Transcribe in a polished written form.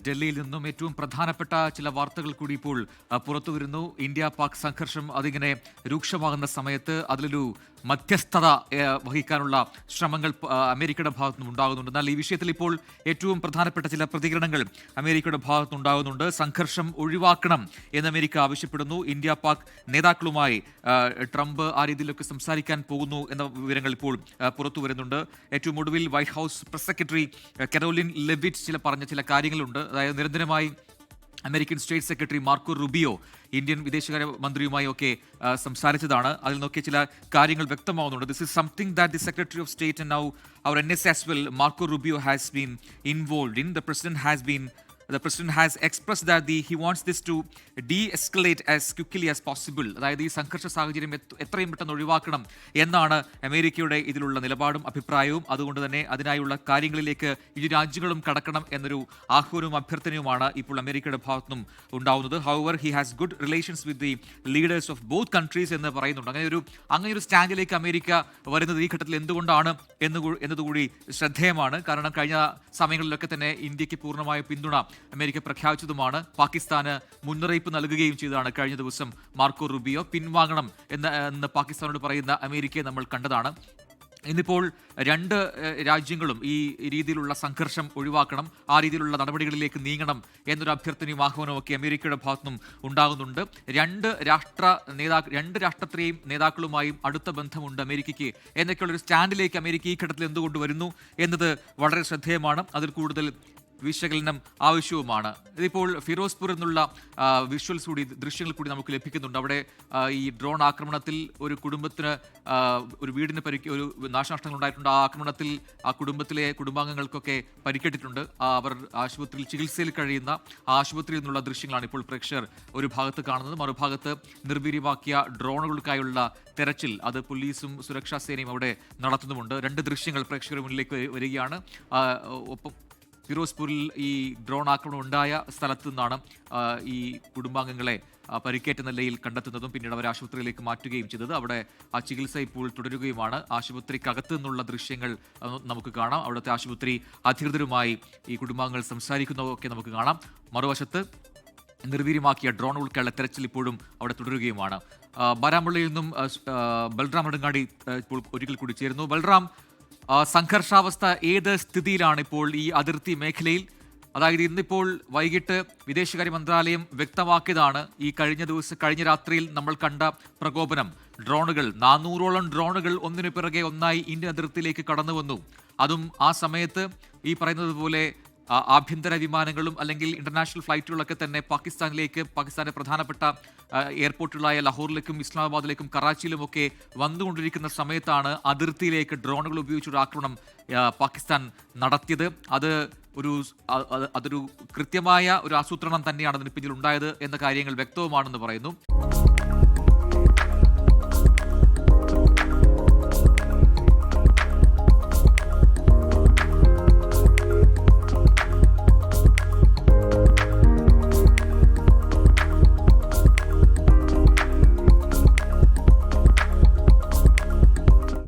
ഡൽഹിയിൽ നിന്നും ഏറ്റവും പ്രധാനപ്പെട്ട ചില വാർത്തകൾ കൂടി ഇപ്പോൾ പുറത്തു വരുന്നു. ഇന്ത്യ പാക് സംഘർഷം അതിങ്ങനെ രൂക്ഷമാകുന്ന സമയത്ത് അതിലൊരു മധ്യസ്ഥത വഹിക്കാനുള്ള ശ്രമങ്ങൾ അമേരിക്കയുടെ ഭാഗത്തുനിന്ന് ഉണ്ടാകുന്നുണ്ട്. എന്നാൽ ഈ വിഷയത്തിൽ ഇപ്പോൾ ഏറ്റവും പ്രധാനപ്പെട്ട ചില പ്രതികരണങ്ങൾ അമേരിക്കയുടെ ഭാഗത്തുനിന്നുണ്ടാകുന്നുണ്ട്. സംഘർഷം ഒഴിവാക്കണം എന്ന് അമേരിക്ക ആവശ്യപ്പെടുന്നു. ഇന്ത്യ പാക് നേതാക്കളുമായി ട്രംപ് ആ രീതിയിലൊക്കെ സംസാരിക്കാൻ പോകുന്നു എന്ന വിവരങ്ങൾ ഇപ്പോൾ പുറത്തു വരുന്നുണ്ട്. ഏറ്റവും ഒടുവിൽ White House press secretary Karoline Leavitt പറഞ്ഞ ചില കാര്യങ്ങളുണ്ട്. അതായത് നിരന്തരമായി American state secretary Marco Rubio Indian വിദേശകാര്യ മന്ത്രിയുമായി ഒക്കെ സംസാരിച്ചതാണ്. അതിൽ നിന്നൊക്കെ ചില കാര്യങ്ങൾ വ്യക്തമാവുന്നുണ്ട്. This is something that the secretary of state and now അവർ NS as well, Marco Rubio has been involved in. The president has expressed that he wants this to de-escalate as quickly as possible. അതായത് ഈ സംഘർഷ സാഹചര്യം എത്രയും പെട്ടെന്ന് ഒഴിവാക്കണം എന്നാണ് അമേരിക്കയുടെ ഇതിലുള്ള നിലപാടും അഭിപ്രായവും. അതുകൊണ്ട് തന്നെ അതിനായുള്ള കാര്യങ്ങളിലേക്ക് ഇരു രാജ്യങ്ങളും കടക്കണം എന്നൊരു ആഹ്വാനവും അഭ്യർത്ഥനയുമാണ് ഇപ്പോൾ അമേരിക്കയുടെ ഭാഗത്തുനിന്നും ഉണ്ടാവുന്നത്. However, he has good relations with the leaders of both countries എന്ന് പറയുന്നുണ്ട്. അങ്ങനെ ഒരു സ്റ്റാൻഡിലേക്ക് അമേരിക്ക വരുന്നത് ഈ ഘട്ടത്തിൽ എന്തുകൊണ്ടാണ് എന്നതുകൂടി ശ്രദ്ധേയമാണ്. കാരണം കഴിഞ്ഞ സമയങ്ങളിലൊക്കെ തന്നെ ഇന്ത്യക്ക് പൂർണ്ണമായ പിന്തുണ അമേരിക്ക പ്രഖ്യാപിച്ചതുമാണ്. പാകിസ്ഥാന് മുന്നറിയിപ്പ് നൽകുകയും ചെയ്തതാണ് കഴിഞ്ഞ ദിവസം മാർക്കോ റുബിയോ. പിൻവാങ്ങണം എന്ന് പാകിസ്ഥാനോട് പറയുന്ന അമേരിക്കയെ നമ്മൾ കണ്ടതാണ്. ഇന്നിപ്പോൾ രണ്ട് രാജ്യങ്ങളും ഈ രീതിയിലുള്ള സംഘർഷം ഒഴിവാക്കണം, ആ രീതിയിലുള്ള നടപടികളിലേക്ക് നീങ്ങണം എന്നൊരു അഭ്യർത്ഥനയും ആഹ്വാനവും ഒക്കെ അമേരിക്കയുടെ ഭാഗത്തുനിന്നും ഉണ്ടാകുന്നുണ്ട്. രണ്ട് രാഷ്ട്രത്തെയും നേതാക്കളുമായും അടുത്ത ബന്ധമുണ്ട് അമേരിക്കയ്ക്ക് എന്നൊക്കെയുള്ളൊരു സ്റ്റാൻഡിലേക്ക് അമേരിക്ക ഈ ഘട്ടത്തിൽ എന്തുകൊണ്ട് വരുന്നു എന്നത് വളരെ ശ്രദ്ധേയമാണ്. അതിൽ കൂടുതൽ വിശകലനം ആവശ്യവുമാണ്. ഇതിപ്പോൾ ഫിറോസ്പൂർ എന്നുള്ള ദൃശ്യങ്ങൾ കൂടി നമുക്ക് ലഭിക്കുന്നുണ്ട്. അവിടെ ഈ ഡ്രോൺ ആക്രമണത്തിൽ ഒരു കുടുംബത്തിന് ഒരു വീടിന് ഒരു നാശനഷ്ടങ്ങൾ ഉണ്ടായിട്ടുണ്ട്. ആ ആക്രമണത്തിൽ ആ കുടുംബാംഗങ്ങൾക്കൊക്കെ പരിക്കേറ്റിട്ടുണ്ട്. അവർ ആശുപത്രിയിൽ ചികിത്സയിൽ കഴിയുന്ന ആശുപത്രിയിൽ നിന്നുള്ള ദൃശ്യങ്ങളാണ് ഇപ്പോൾ പ്രേക്ഷകർ ഒരു ഭാഗത്ത് കാണുന്നത്. മറുഭാഗത്ത് നിർവീര്യമാക്കിയ ഡ്രോണുകൾക്കായുള്ള തെരച്ചിൽ അത് പോലീസും സുരക്ഷാ സേനയും അവിടെ നടത്തുന്നുമുണ്ട്. രണ്ട് ദൃശ്യങ്ങൾ പ്രേക്ഷകരുടെ മുന്നിലേക്ക് വരികയാണ്. ഒപ്പം ഫിറോസ്പൂരിൽ ഈ ഡ്രോൺ ആക്രമണം ഉണ്ടായ സ്ഥലത്തു നിന്നാണ് ഈ കുടുംബാംഗങ്ങളെ പരിക്കേറ്റ നിലയിൽ കണ്ടെത്തുന്നതും പിന്നീട് അവരെ ആശുപത്രിയിലേക്ക് മാറ്റുകയും ചെയ്തത്. അവിടെ ആ ചികിത്സ ഇപ്പോൾ തുടരുകയുമാണ്. ആശുപത്രിക്കകത്ത് നിന്നുള്ള ദൃശ്യങ്ങൾ നമുക്ക് കാണാം. അവിടുത്തെ ആശുപത്രി അധികൃതരുമായി ഈ കുടുംബാംഗങ്ങൾ സംസാരിക്കുന്നതൊക്കെ നമുക്ക് കാണാം. മറുവശത്ത് നിർവീര്യമാക്കിയ ഡ്രോണുകൾക്കുള്ള തെരച്ചിൽ ഇപ്പോഴും അവിടെ തുടരുകയുമാണ്. ബാരാമുള്ളയിൽ നിന്നും ബൽറാം നെടുങ്ങാടി ഇപ്പോൾ ഒരിക്കൽ കൂടി ചേരുന്നു. ബൽറാം, സംഘർഷാവസ്ഥ ഏത് സ്ഥിതിയിലാണ് ഇപ്പോൾ ഈ അതിർത്തി മേഖലയിൽ? അതായത് ഇന്നിപ്പോൾ വൈകിട്ട് വിദേശകാര്യ മന്ത്രാലയം വ്യക്തമാക്കിയതാണ് ഈ കഴിഞ്ഞ രാത്രിയിൽ നമ്മൾ കണ്ട പ്രകോപനം. ഡ്രോണുകൾ 400ഓളം ഡ്രോണുകൾ ഒന്നിനു പിറകെ ഒന്നായി ഇന്ത്യൻ അതിർത്തിയിലേക്ക് കടന്നു വന്നു. അതും ആ സമയത്ത് ഈ പറയുന്നത് പോലെ ആഭ്യന്തര വിമാനങ്ങളും അല്ലെങ്കിൽ ഇന്റർനാഷണൽ ഫ്ലൈറ്റുകളൊക്കെ തന്നെ പാകിസ്ഥാന്റെ പ്രധാനപ്പെട്ട എയർപോർട്ടുകളായ ലാഹോറിലേക്കും ഇസ്ലാമാബാദിലേക്കും കറാച്ചിയിലുമൊക്കെ വന്നുകൊണ്ടിരിക്കുന്ന സമയത്താണ് അതിർത്തിയിലേക്ക് ഡ്രോണുകൾ ഉപയോഗിച്ചൊരു ആക്രമണം പാകിസ്ഥാൻ നടത്തിയത്. അതൊരു കൃത്യമായ ഒരു ആസൂത്രണം തന്നെയാണ് അതിന് പിന്നിൽ ഉണ്ടായത് എന്ന കാര്യങ്ങൾ വ്യക്തവുമാണെന്ന് പറയുന്നു.